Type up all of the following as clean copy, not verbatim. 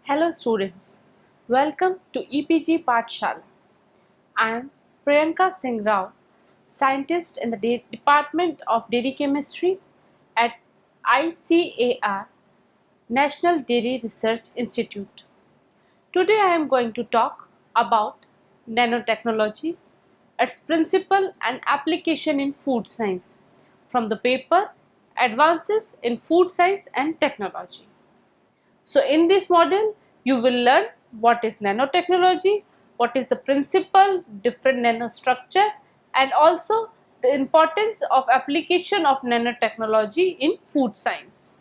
Hello students, welcome to EPG Pathshala. I am Priyanka Singh Rao, scientist in the Department of Dairy Chemistry at ICAR, National Dairy Research Institute. Today I am going to talk about nanotechnology, its principle and application in food science from the paper Advances in Food Science and Technology. So in this model, you will learn what is nanotechnology, what is the principle, different nanostructure, and also the importance of application of nanotechnology in food science.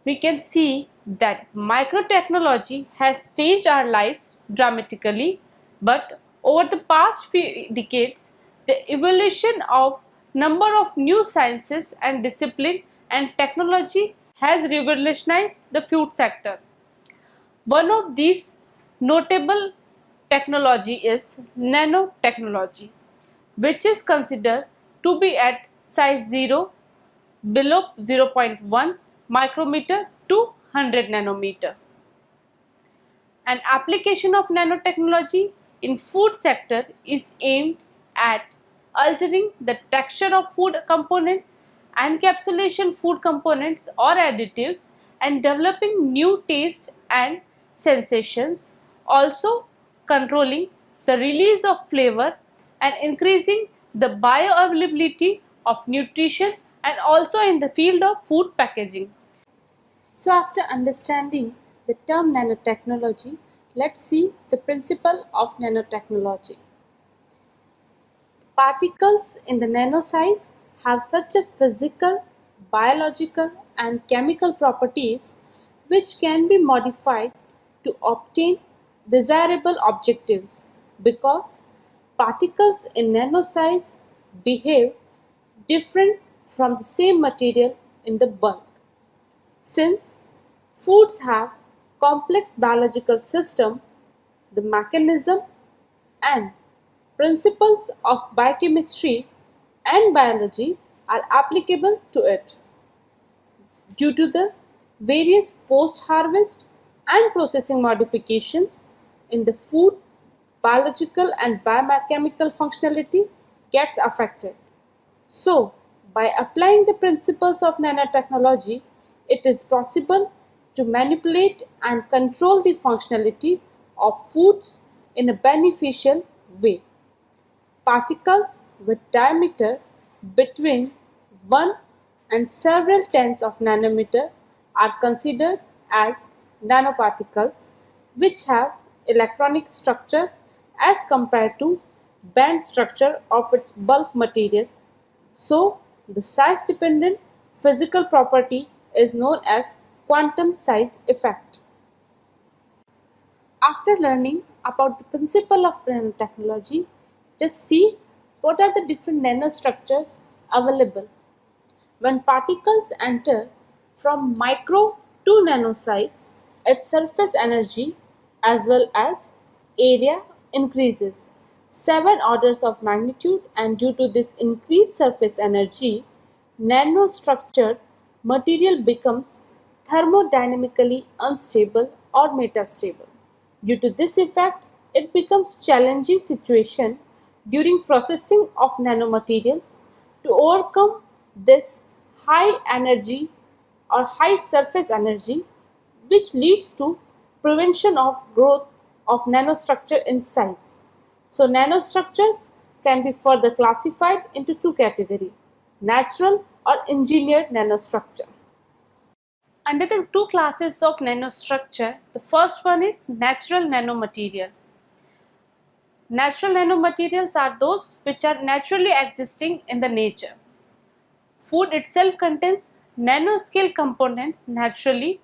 We can see that microtechnology has changed our lives dramatically, but over the past few decades, the evolution of number of new sciences and discipline and technology has revolutionized the food sector. One of these notable technology is nanotechnology, which is considered to be at size 0 below 0.1 micrometer to 100 nanometer. An application of nanotechnology in food sector is aimed at altering the texture of food components, encapsulation food components or additives, and developing new taste and sensations, also controlling the release of flavor and increasing the bioavailability of nutrition, and also in the field of food packaging. So after understanding the term nanotechnology, let's see the principle of nanotechnology. Particles in the nano size have such a physical, biological and chemical properties which can be modified to obtain desirable objectives, because particles in nano size behave different from the same material in the bulk. Since foods have complex biological system, the mechanism and principles of biochemistry and biology are applicable to it. Due to the various post-harvest and processing modifications in the food, biological and biochemical functionality gets affected. So, by applying the principles of nanotechnology, it is possible to manipulate and control the functionality of foods in a beneficial way. Particles with diameter between 1 and several tens of nanometer are considered as nanoparticles, which have electronic structure as compared to band structure of its bulk material. So, the size-dependent physical property is known as quantum size effect. After learning about the principle of nanotechnology, just see what are the different nanostructures available. When particles enter from micro to nano size, its surface energy as well as area increases 7 orders of magnitude, and due to this increased surface energy, nanostructured material becomes thermodynamically unstable or metastable. Due to this effect, it becomes challenging situation during processing of nanomaterials to overcome this high energy or high surface energy, which leads to prevention of growth of nanostructure in size. So nanostructures can be further classified into two categories: natural or engineered nanostructure. Under the two classes of nanostructure, the first one is natural nanomaterial. Natural nanomaterials are those which are naturally existing in the nature. Food itself contains nanoscale components naturally,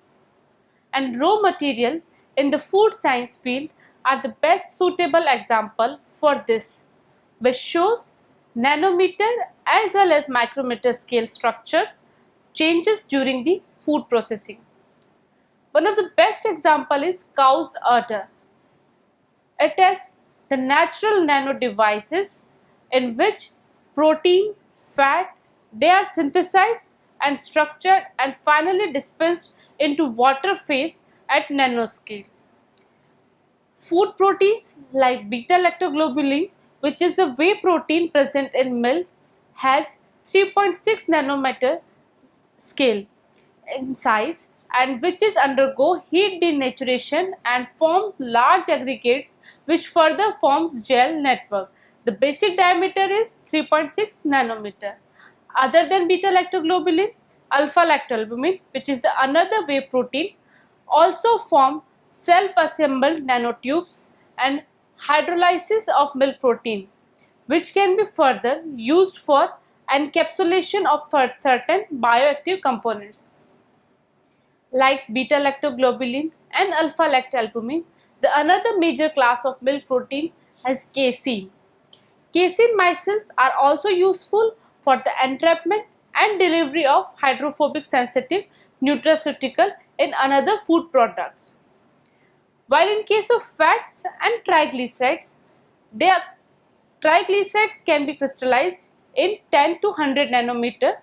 and raw material in the food science field are the best suitable example for this, which shows nanometer as well as micrometer scale structures changes during the food processing. One of the best example is cow's udder. It is the natural nano devices in which protein, fat, they are synthesized and structured and finally dispensed into water phase at nanoscale. Food proteins like beta-lactoglobulin, which is a whey protein present in milk, has 3.6 nanometer scale in size and which is undergo heat denaturation and forms large aggregates which further forms gel network. The basic diameter is 3.6 nanometer. Other than beta-lactoglobulin, alpha-lactalbumin, which is the another whey protein, also form self-assembled nanotubes and hydrolysis of milk protein, which can be further used for encapsulation of certain bioactive components like beta-lactoglobulin and alpha-lactalbumin. The another major class of milk protein is casein. Casein micelles are also useful for the entrapment and delivery of hydrophobic sensitive nutraceutical in another food products. While in case of fats and triglycerides, triglycerides can be crystallized in 10 to 100 nanometer,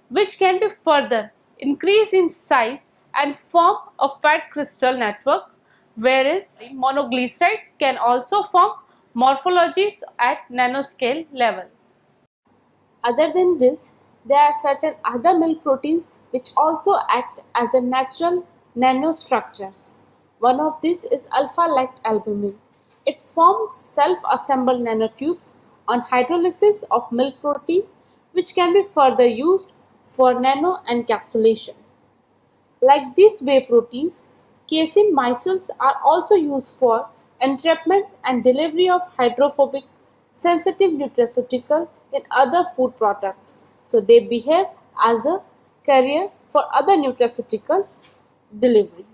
which can be further increased in size and form a fat crystal network, whereas monoglycerides can also form morphologies at nanoscale level. Other than this, there are certain other milk proteins which also act as a natural nanostructures. One of these is alpha-lactalbumin. It forms self-assembled nanotubes on hydrolysis of milk protein, which can be further used for nano encapsulation. Like these whey proteins, casein micelles are also used for entrapment and delivery of hydrophobic sensitive nutraceutical in other food products. So they behave as a carrier for other nutraceutical delivery.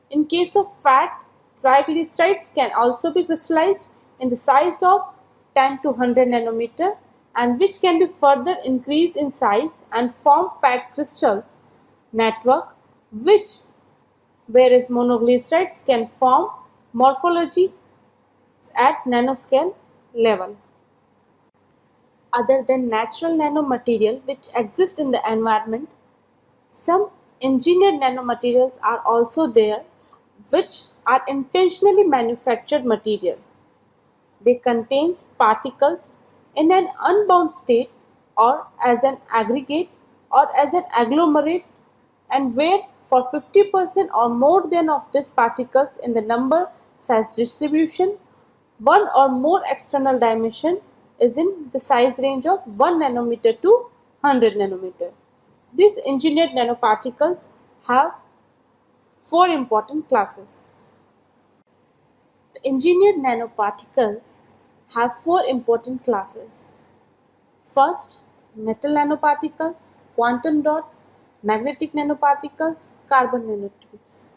In case of fat, triglycerides can also be crystallized in the size of 10 to 100 nanometer and which can be further increased in size and form fat crystals network, which whereas monoglycerides can form morphology at nanoscale level. Other than natural nanomaterial which exist in the environment, some engineered nanomaterials are also there which are intentionally manufactured material. They contain particles in an unbound state or as an aggregate or as an agglomerate and where for 50% or more than of these particles in the number size distribution, one or more external dimension is in the size range of 1 nanometer to 100 nanometer. These engineered nanoparticles have four important classes. The engineered nanoparticles have four important classes. First, metal nanoparticles, quantum dots, magnetic nanoparticles, carbon nanotubes.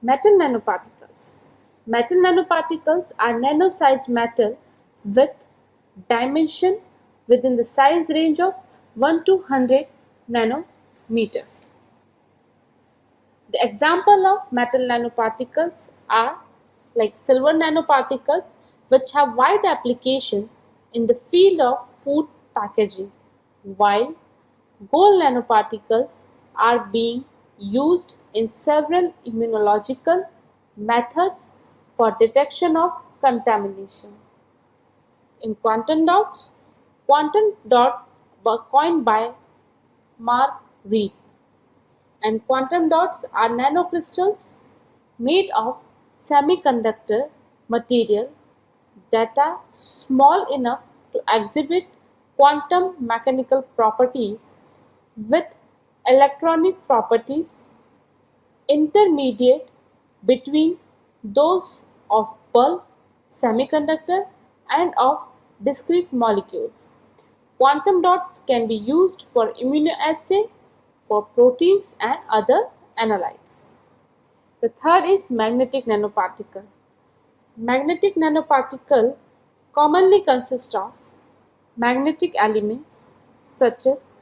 Metal nanoparticles. Metal nanoparticles are nano-sized metal with dimension within the size range of 1 to 100 nanometer. The example of metal nanoparticles are like silver nanoparticles, which have wide application in the field of food packaging, while gold nanoparticles are being used in several immunological methods for detection of contamination. In quantum dots, quantum dot were coined by Mark Reed, and quantum dots are nanocrystals made of semiconductor material that are small enough to exhibit quantum mechanical properties with electronic properties intermediate between those of bulk semiconductor and of discrete molecules. Quantum dots can be used for immunoassay for proteins and other analytes. The third is magnetic nanoparticle. Magnetic nanoparticle commonly consist of magnetic elements such as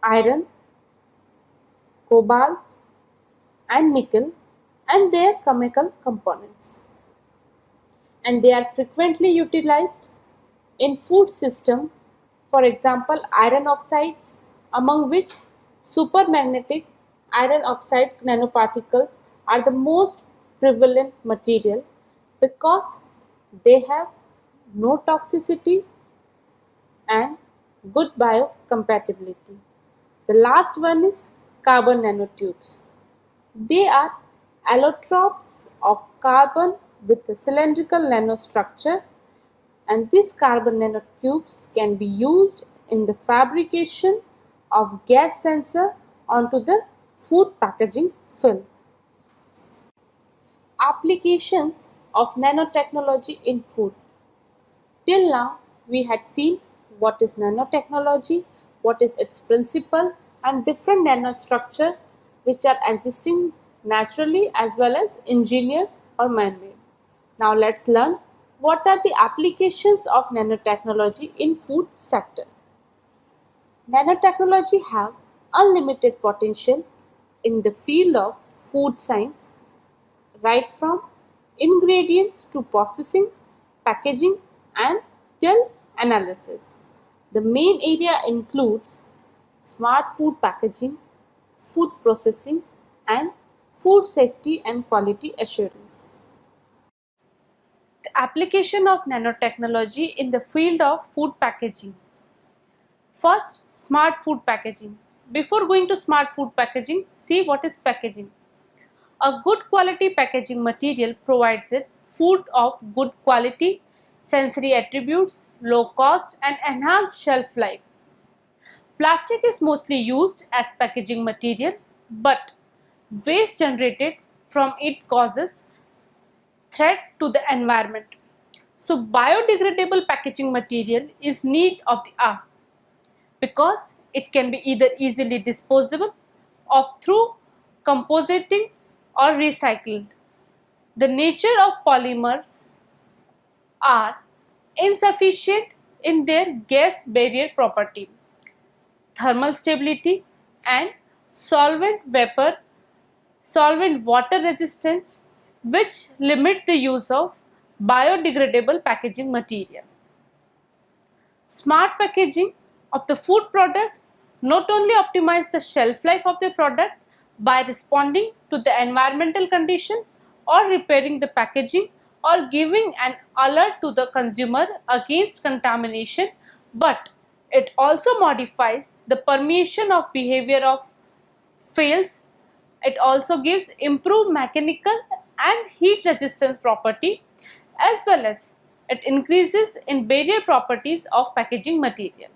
iron, cobalt, and nickel and their chemical components. And they are frequently utilized in food system, for example iron oxides, among which supermagnetic iron oxide nanoparticles are the most prevalent material because they have no toxicity and good biocompatibility. The last one is carbon nanotubes. They are allotropes of carbon with a cylindrical nanostructure, and these carbon nanotubes can be used in the fabrication of gas sensor onto the food packaging film. Applications of nanotechnology in food. Till now, we had seen what is nanotechnology, what is its principle, and different nanostructure which are existing naturally as well as engineered or man-made. Now let's learn what are the applications of nanotechnology in food sector. Nanotechnology have unlimited potential in the field of food science, right from ingredients to processing, packaging, and till analysis. The main area includes smart food packaging, food processing, and food safety and quality assurance. The application of nanotechnology in the field of food packaging. First, smart food packaging. Before going to smart food packaging, see what is packaging. A good quality packaging material provides its food of good quality, sensory attributes, low cost, and enhanced shelf life. Plastic is mostly used as packaging material, but waste generated from it causes threat to the environment. So biodegradable packaging material is need of the hour because it can be either easily disposable or through compositing or recycled. The nature of polymers are insufficient in their gas barrier property, thermal stability, and solvent water resistance, which limit the use of biodegradable packaging material. Smart packaging of the food products not only optimize the shelf life of the product by responding to the environmental conditions or repairing the packaging or giving an alert to the consumer against contamination, but it also modifies the permeation of behavior of fails. It also gives improved mechanical and heat resistance property, as well as it increases in barrier properties of packaging material.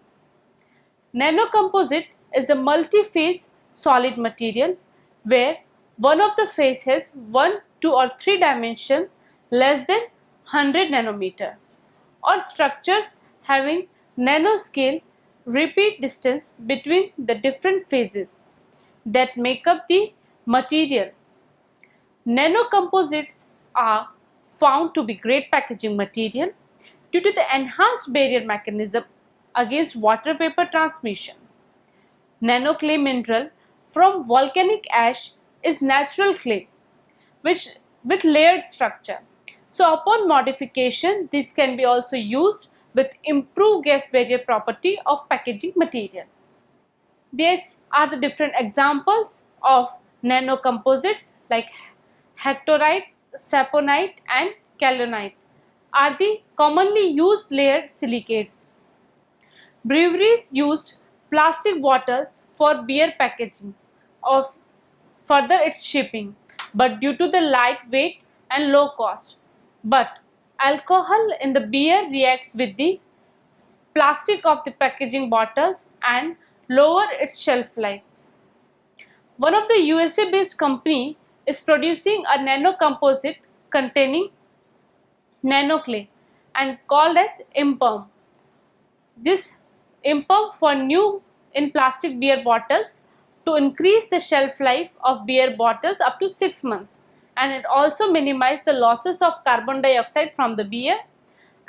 Nanocomposite is a multi-phase solid material where one of the phase has 1, 2 or 3 dimension less than 100 nanometer, or structures having nanoscale repeat distance between the different phases that make up the material. Nanocomposites are found to be great packaging material due to the enhanced barrier mechanism against water vapor transmission. Nanoclay mineral from volcanic ash is natural clay which with layered structure. So upon modification, this can be also used with improved gas barrier property of packaging material. These are the different examples of nanocomposites like hectorite, saponite and kaolinite are the commonly used layered silicates. Breweries used plastic bottles for beer packaging or further its shipping, but due to the light weight and low cost. But alcohol in the beer reacts with the plastic of the packaging bottles and lower its shelf life. One of the USA based company is producing a nanocomposite containing nanoclay and called as Imperm. This Impump for new in plastic beer bottles to increase the shelf life of beer bottles up to 6 months, and it also minimizes the losses of carbon dioxide from the beer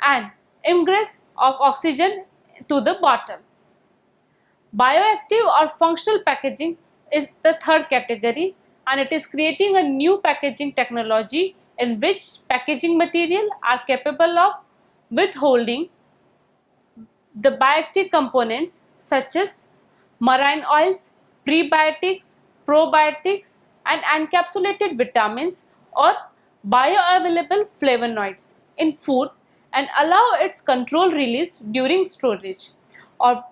and ingress of oxygen to the bottle. Bioactive or functional packaging is the third category, and it is creating a new packaging technology in which packaging material are capable of withholding the bioactive components such as marine oils, prebiotics, probiotics, and encapsulated vitamins or bioavailable flavonoids in food and allow its controlled release during storage or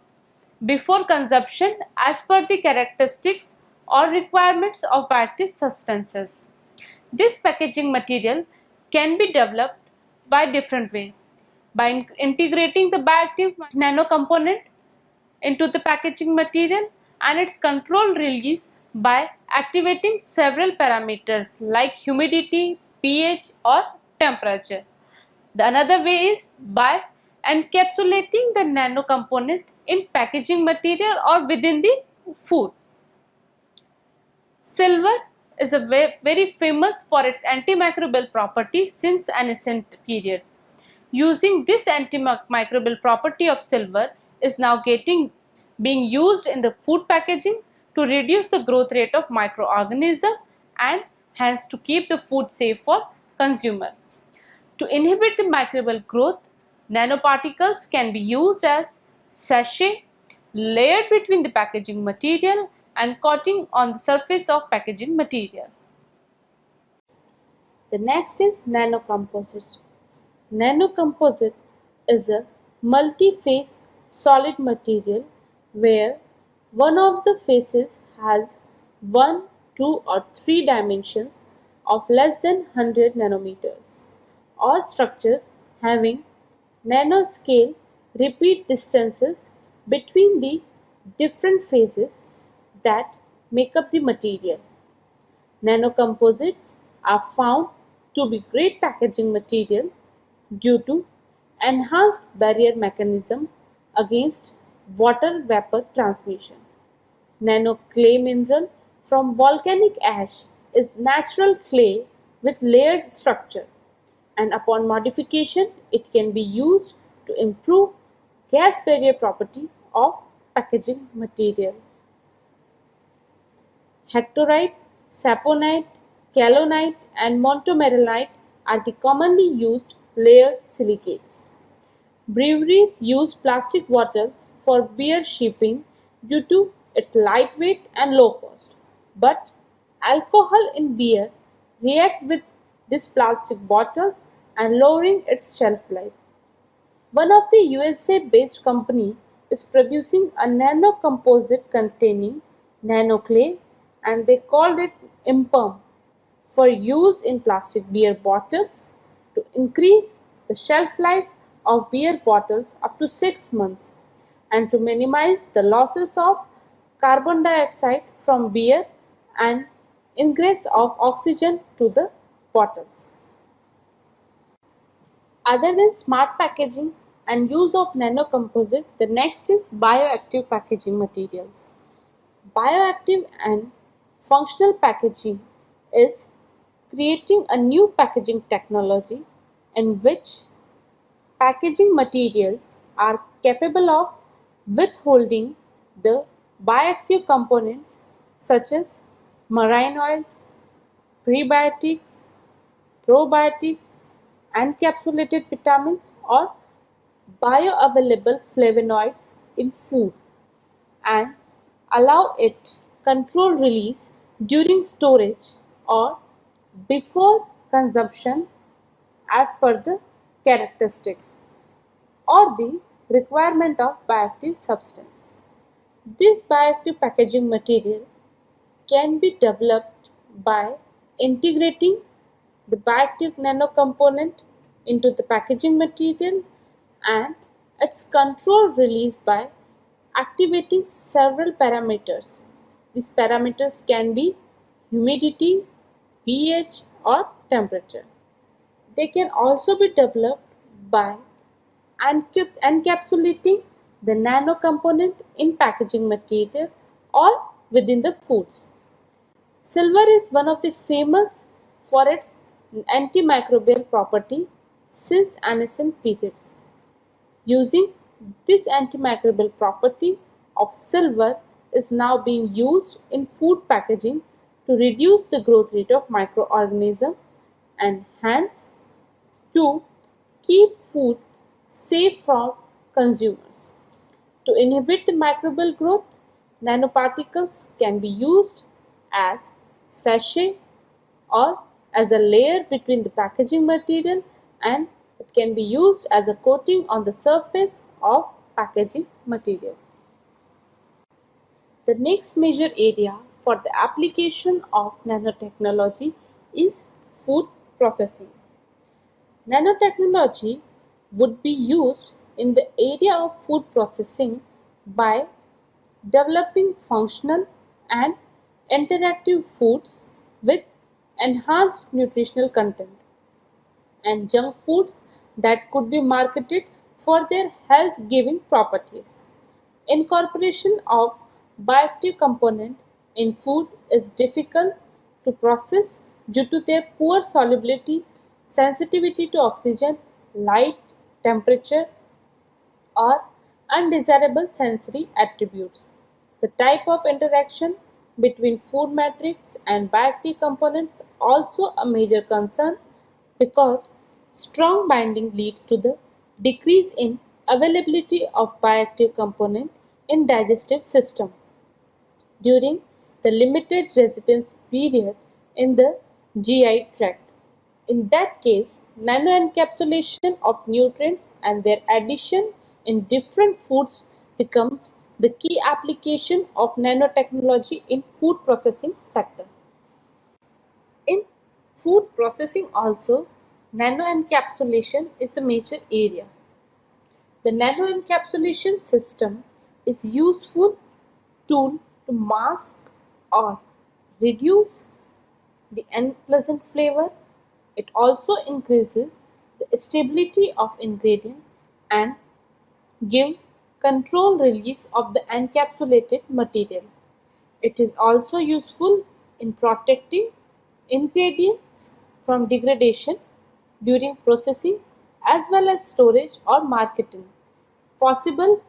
before consumption as per the characteristics or requirements of bioactive substances. This packaging material can be developed by different way by integrating the bioactive nano component into the packaging material and its control release by activating several parameters like humidity, pH or temperature. The another way is by encapsulating the nano component in packaging material or within the food. Silver is very famous for its antimicrobial properties since ancient periods. Using this antimicrobial property of silver is now being used in the food packaging to reduce the growth rate of microorganisms and hence to keep the food safe for consumer. To inhibit the microbial growth, nanoparticles can be used as sachet layered between the packaging material and coating on the surface of packaging material. The next is nanocomposite. Nanocomposite is a multi-phase solid material where one of the faces has 1, 2 or 3 dimensions of less than 100 nanometers or structures having nanoscale repeat distances between the different phases that make up the material. Nanocomposites are found to be great packaging material due to enhanced barrier mechanism against water vapor transmission. Nanoclay mineral from volcanic ash is natural clay with layered structure, and upon modification it can be used to improve gas barrier property of packaging material. Hectorite, saponite, kaolinite and montmorillonite are the commonly used layered silicates. Breweries use plastic bottles for beer shipping due to its lightweight and low cost. But alcohol in beer react with these plastic bottles and lowering its shelf life. One of the USA-based company is producing a nanocomposite containing nanoclay and they called it Impum for use in plastic beer bottles to increase the shelf life of beer bottles up to 6 months and to minimize the losses of carbon dioxide from beer and ingress of oxygen to the bottles. Other than smart packaging and use of nanocomposite, the next is bioactive packaging materials. Bioactive and functional packaging is creating a new packaging technology in which packaging materials are capable of withholding the bioactive components such as marine oils, prebiotics, probiotics, encapsulated vitamins or bioavailable flavonoids in food and allow it controlled release during storage or before consumption as per the characteristics or the requirement of bioactive substance. This bioactive packaging material can be developed by integrating the bioactive nanocomponent into the packaging material and its control release by activating several parameters. These parameters can be humidity, pH or temperature. They can also be developed by encapsulating the nano component in packaging material or within the foods. Silver is one of the famous for its antimicrobial property since ancient periods. Using this antimicrobial property of silver is now being used in food packaging to reduce the growth rate of microorganisms and hence to keep food safe for consumers. To inhibit the microbial growth, nanoparticles can be used as sachet or as a layer between the packaging material, and it can be used as a coating on the surface of packaging material. The next major area for the application of nanotechnology is food processing. Nanotechnology would be used in the area of food processing by developing functional and interactive foods with enhanced nutritional content and junk foods that could be marketed for their health-giving properties. Incorporation of bioactive component in food is difficult to process due to their poor solubility, sensitivity to oxygen, light, temperature, or undesirable sensory attributes. The type of interaction between food matrix and bioactive components also a major concern because strong binding leads to the decrease in availability of bioactive component in digestive system during the limited residence period in the GI tract. In that case, nanoencapsulation of nutrients and their addition in different foods becomes the key application of nanotechnology in food processing sector. In food processing also, nanoencapsulation is the major area. The nanoencapsulation system is useful tool to mask or reduce the unpleasant flavor. It also increases the stability of ingredient and give control release of the encapsulated material. It is also useful in protecting ingredients from degradation during processing as well as storage or marketing. Possible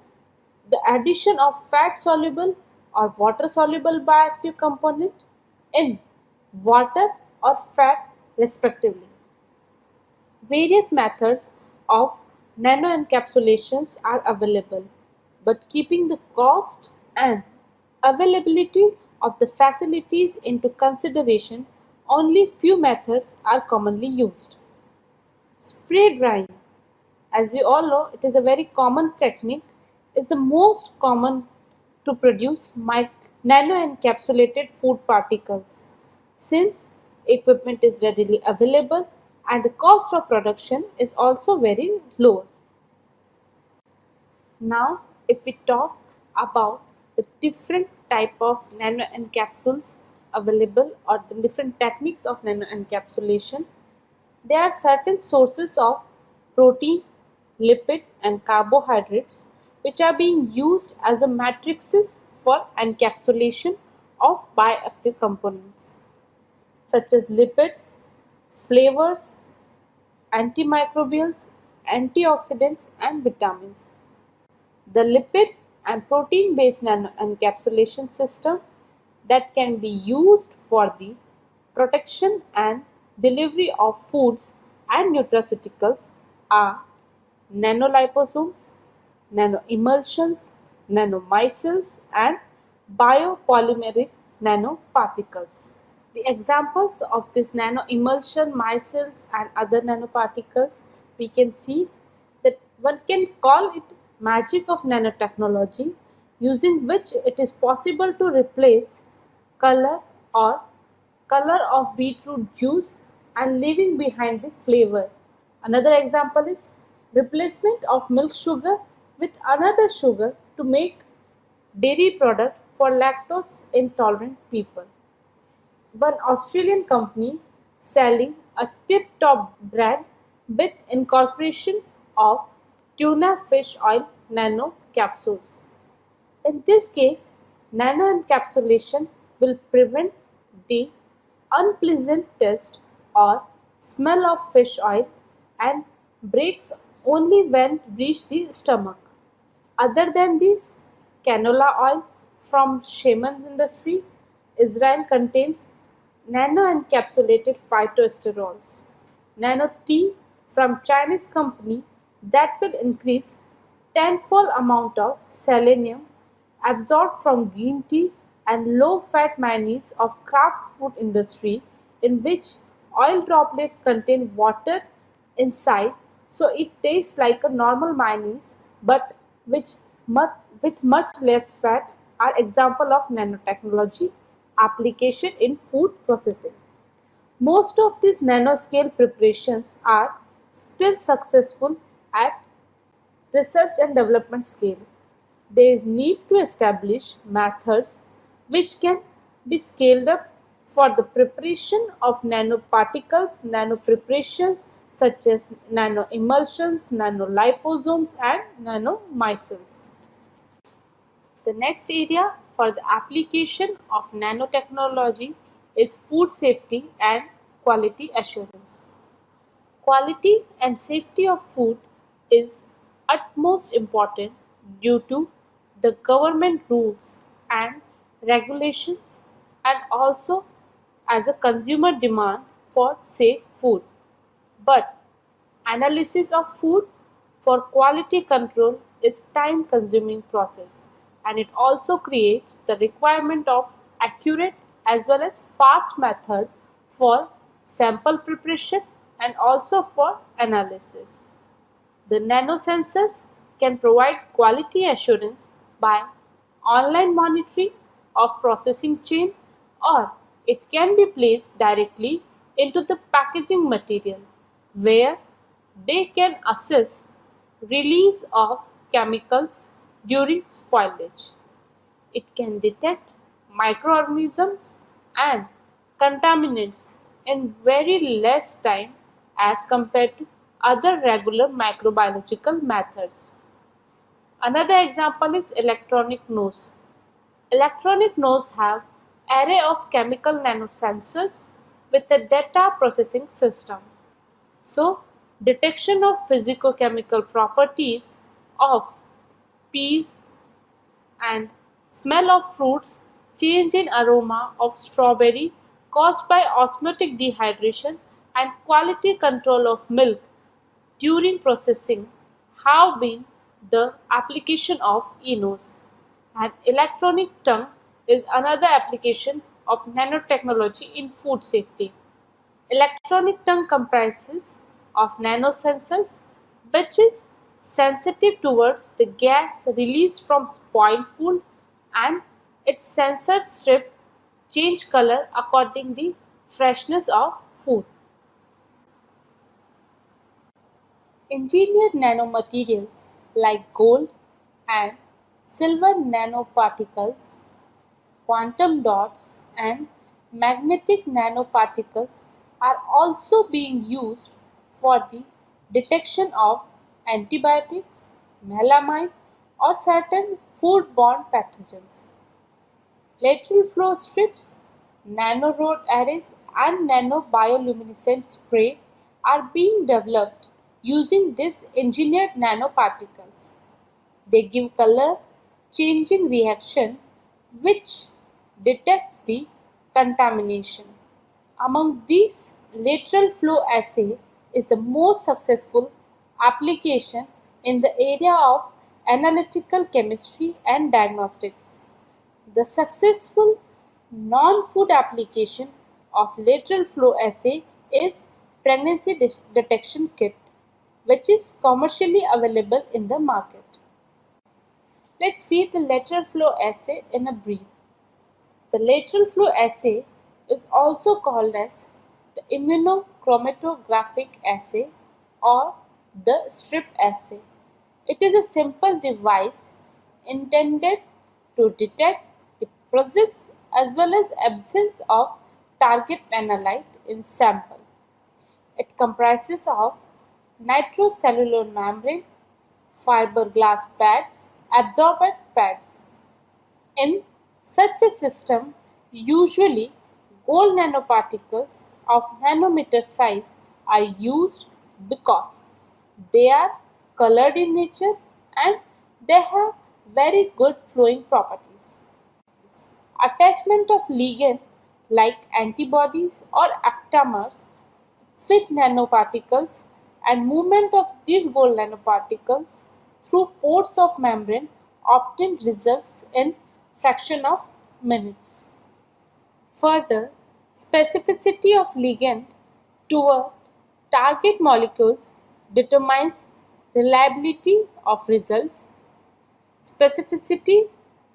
the addition of fat soluble or water soluble bioactive component in water or fat respectively. Various methods of nanoencapsulations are available, but keeping the cost and availability of the facilities into consideration, only few methods are commonly used. Spray drying, as we all know, it is a very common technique, is the most common to produce nano-encapsulated food particles. Since equipment is readily available and the cost of production is also very low. Now, if we talk about the different type of nanoencapsules available or the different techniques of nanoencapsulation, there are certain sources of protein, lipid and carbohydrates which are being used as a matrices for encapsulation of bioactive components such as lipids, flavors, antimicrobials, antioxidants and vitamins. The lipid and protein based nanoencapsulation system that can be used for the protection and delivery of foods and nutraceuticals are nanoliposomes, nanoemulsions, nanomicelles, and biopolymeric nanoparticles. The examples of this nanoemulsion, micelles, and other nanoparticles, we can see that one can call it magic of nanotechnology, using which it is possible to replace color or color of beetroot juice and leaving behind the flavor. Another example is replacement of milk sugar with another sugar to make dairy product for lactose intolerant people. One Australian company selling a tip-top brand with incorporation of tuna fish oil nano capsules. In this case, nanoencapsulation will prevent the unpleasant taste or smell of fish oil and breaks only when reach the stomach. Other than this, canola oil from Shemin industry, Israel contains nano-encapsulated phytosterols. Nano tea from Chinese company that will increase tenfold amount of selenium absorbed from green tea and low-fat mayonnaise of Kraft food industry in which oil droplets contain water inside so it tastes like a normal mayonnaise but which with much less fat are example of nanotechnology application in food processing. Most of these nanoscale preparations are still successful at research and development scale. There is need to establish methods which can be scaled up for the preparation of nanoparticles, nanopreparations such as nanoemulsions, nanoliposomes and nanomicelles. The next area for the application of nanotechnology is food safety and quality assurance. Quality and safety of food is utmost important due to the government rules and regulations and also as a consumer demand for safe food. But analysis of food for quality control is time consuming process and it also creates the requirement of accurate as well as fast method for sample preparation and also for analysis. The nanosensors can provide quality assurance by online monitoring of processing chain or it can be placed directly into the packaging material where they can assess release of chemicals during spoilage. It can detect microorganisms and contaminants in very less time as compared to other regular microbiological methods. Another example is electronic nose. Electronic nose have array of chemical nanosensors with a data processing system. So, detection of physicochemical properties of peas and smell of fruits, change in aroma of strawberry caused by osmotic dehydration and quality control of milk during processing have been the application of eNose. An electronic tongue is another application of nanotechnology in food safety. Electronic tongue comprises of nanosensors which is sensitive towards the gas released from spoiled food and its sensor strip change color according the freshness of food. Engineered nanomaterials like gold and silver nanoparticles, quantum dots, and magnetic nanoparticles are also being used for the detection of antibiotics, melamine, or certain foodborne pathogens. Lateral flow strips, nanorod arrays, and nanobioluminescent spray are being developed using these engineered nanoparticles. They give color changing reaction which detects the contamination. Among these, lateral flow assay is the most successful application in the area of analytical chemistry and diagnostics. The successful non-food application of lateral flow assay is pregnancy detection kit, which is commercially available in the market. Let's see the lateral flow assay in a brief. The lateral flow assay is also called as the immunochromatographic assay or the strip assay. It is a simple device intended to detect the presence as well as absence of target analyte in sample. It comprises of nitrocellular membrane, fiberglass pads absorbent pads. In such a system, usually gold nanoparticles of nanometer size are used because they are colored in nature and they have very good flowing properties. Attachment of ligand like antibodies or aptamers with nanoparticles and movement of these gold nanoparticles through pores of membrane often results in fraction of minutes. Further, specificity of ligand toward target molecules determines reliability of results. Specificity,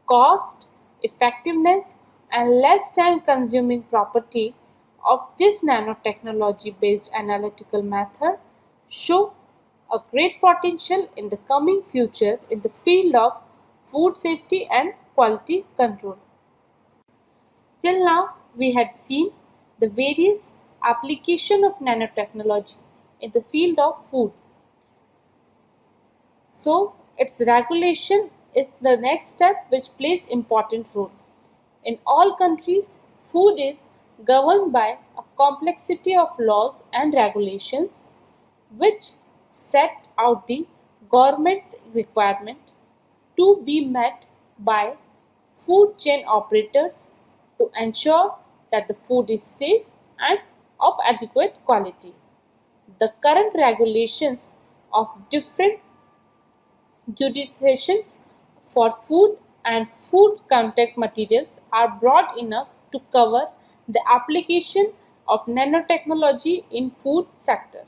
cost, effectiveness, and less time consuming property of this nanotechnology based analytical method show a great potential in the coming future in the field of food safety and quality control. Till now, we had seen the various application of nanotechnology in the field of food. So, its regulation is the next step which plays important role. In all countries, food is governed by a complexity of laws and regulations which set out the government's requirement to be met by food chain operators to ensure that the food is safe and of adequate quality. The current regulations of different jurisdictions for food and food contact materials are broad enough to cover the application of nanotechnology in food sector.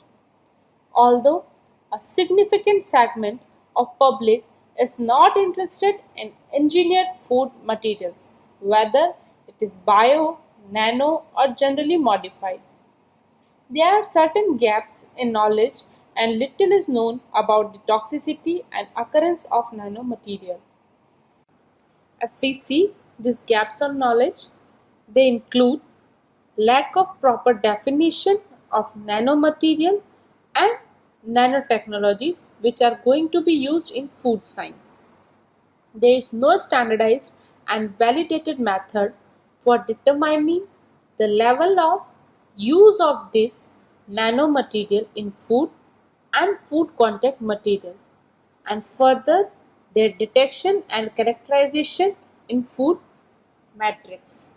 Although a significant segment of public is not interested in engineered food materials, whether it is bio, nano or generally modified. There are certain gaps in knowledge and little is known about the toxicity and occurrence of nanomaterial. If we see these gaps of knowledge, they include lack of proper definition of nanomaterial and nanotechnologies which are going to be used in food science. There is no standardized and validated method for determining the level of use of this nanomaterial in food and food contact material, and further their detection and characterization in food matrix.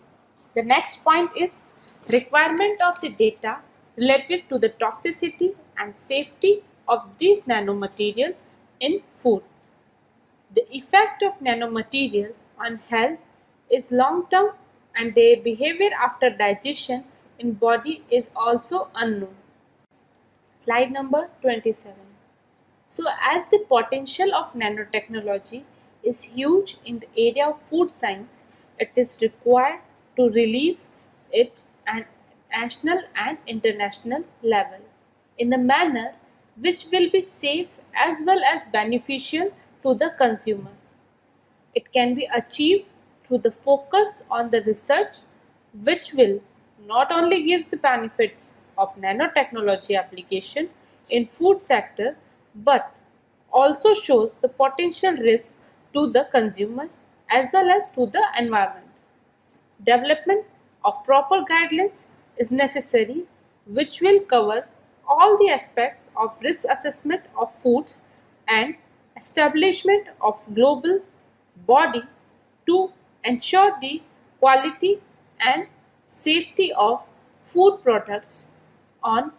The next point is requirement of the data related to the toxicity and safety of these nanomaterial in food. The effect of nanomaterial on health is long term and their behavior after digestion in body is also unknown. Slide number 27. So as the potential of nanotechnology is huge in the area of food science, it is required to release it at national and international level in a manner which will be safe as well as beneficial to the consumer. It can be achieved through the focus on the research which will not only give the benefits of nanotechnology application in food sector but also shows the potential risk to the consumer as well as to the environment. Development of proper guidelines is necessary which will cover all the aspects of risk assessment of foods and establishment of global body to ensure the quality and safety of food products on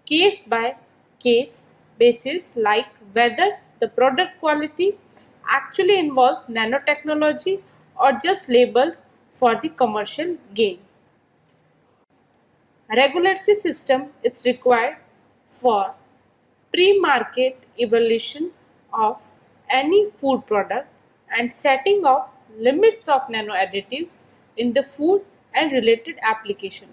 case by case basis, like whether the product quality actually involves nanotechnology or just labeled for the commercial gain. A regulatory system is required for pre-market evaluation of any food product and setting of limits of nanoadditives in the food and related application.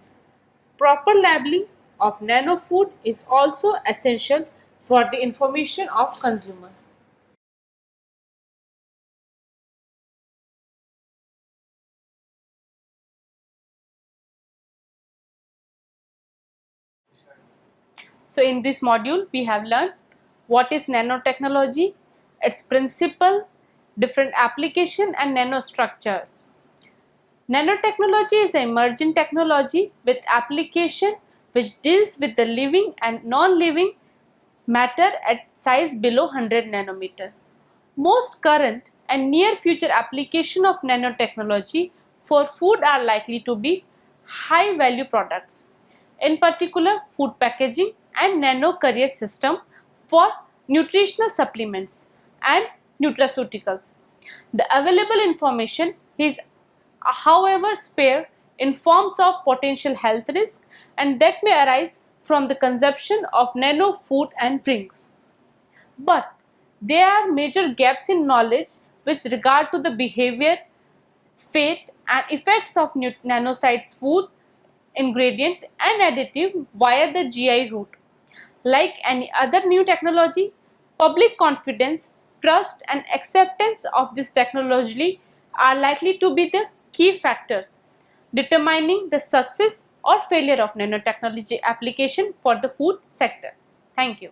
Proper labeling of nano food is also essential for the information of consumer. So in this module we have learned what is nanotechnology, its principle, different application and nanostructures. Nanotechnology is an emerging technology with application which deals with the living and non-living matter at size below 100 nanometer. Most current and near future application of nanotechnology for food are likely to be high value products, in particular food packaging and nano carrier system for nutritional supplements and nutraceuticals. The available information is however spare in forms of potential health risk and that may arise from the consumption of nano food and drinks. But there are major gaps in knowledge with regard to the behavior, fate and effects of nanosites food, ingredient and additive via the GI route. Like any other new technology, public confidence, trust and acceptance of this technology are likely to be the key factors determining the success or failure of nanotechnology application for the food sector. Thank you.